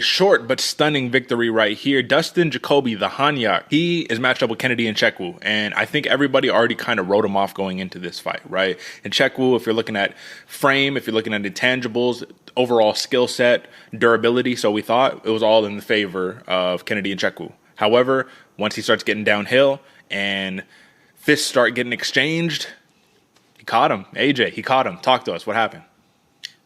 Short but stunning victory right here. Dustin Jacoby, the Hanyak, he is matched up with Kennedy Nzechukwu, and I think everybody already kind of wrote him off going into this fight, right? Nzechukwu, if you're looking at frame, if you're looking at intangibles, overall skill set, durability, so we thought it was all in the favor of Kennedy Nzechukwu. However, once he starts getting downhill and fists start getting exchanged, he caught him. AJ, he caught him. Talk to us. What happened?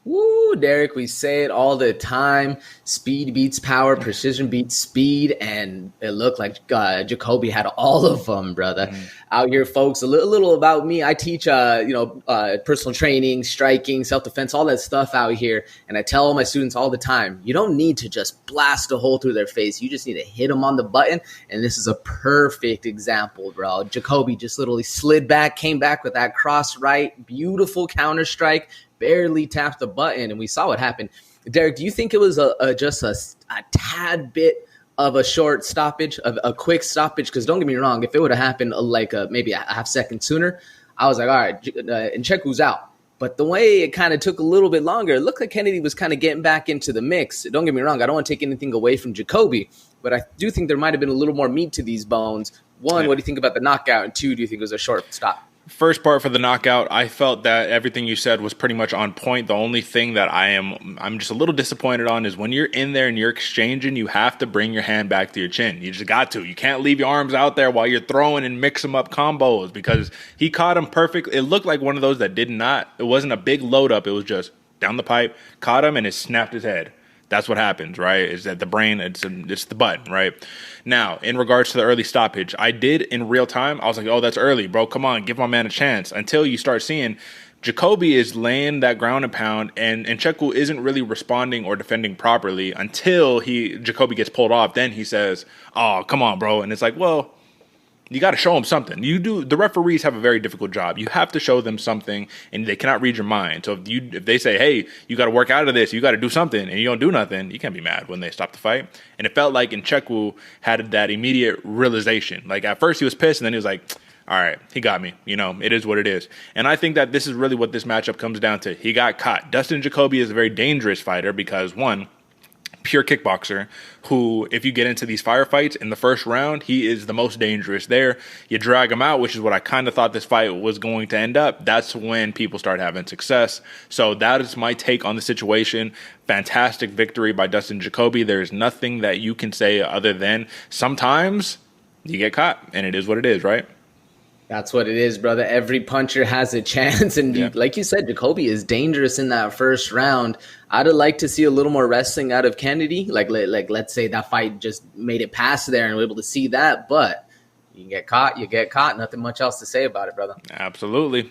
Woo, Derek, we say it all the time. Speed beats power, precision beats speed, and it looked like Jacoby had all of them, brother. Out here, folks, a little about me. I teach, personal training, striking, self-defense, all that stuff out here, and I tell all my students all the time, you don't need to just blast a hole through their face. You just need to hit them on the button, and this is a perfect example, bro. Jacoby just literally slid back, came back with that cross right, beautiful counter strike, barely tapped the button, and we saw what happened. Derek, do you think it was just a tad bit of a short stoppage, of a quick stoppage? Because don't get me wrong, if it would have happened maybe a half second sooner, I was like, all right, Nzechukwu's out. But the way it kind of took a little bit longer, it looked like Kennedy was kind of getting back into the mix. Don't get me wrong, I don't want to take anything away from Jacoby, but I do think there might have been a little more meat to these bones. One, what do you think about the knockout? And two, do you think it was a short stop? First part for the knockout, I felt that everything you said was pretty much on point. The only thing that I'm just a little disappointed on is when you're in there and you're exchanging, you have to bring your hand back to your chin. You just got to. You can't leave your arms out there while you're throwing and mix them up combos, because he caught him perfect. It looked like one of those that did not. It wasn't a big load up. It was just down the pipe, caught him, and it snapped his head. That's what happens, right? Is that the brain, it's the button, right? Now, in regards to the early stoppage, I did in real time. I was like, oh, that's early, bro. Come on, give my man a chance. Until you start seeing Jacoby is laying that ground and pound, and Nzechukwu isn't really responding or defending properly until Jacoby gets pulled off. Then he says, oh, come on, bro. And it's like, well, you got to show them something. The referees have a very difficult job. You have to show them something, and they cannot read your mind. So if they say, hey, you got to work out of this, you got to do something, and you don't do nothing, you can't be mad when they stop the fight. And it felt like Nzechukwu had that immediate realization. Like, at first he was pissed, and then he was like, all right, he got me. It is what it is. And I think that this is really what this matchup comes down to. He got caught. Dustin Jacoby is a very dangerous fighter because, one, pure kickboxer who, if you get into these firefights in the first round, he is the most dangerous there. You drag him out, which is what I kind of thought this fight was going to end up. That's when people start having success. So that is my take on the situation. Fantastic victory by Dustin Jacoby. There's nothing that you can say other than sometimes you get caught, and it is what it is, right? That's what it is, brother. Every puncher has a chance. And like you said, Jacoby is dangerous in that first round. I'd have liked to see a little more wrestling out of Kennedy. Like let's say that fight just made it past there and we're able to see that. But you get caught, you get caught. Nothing much else to say about it, brother. Absolutely.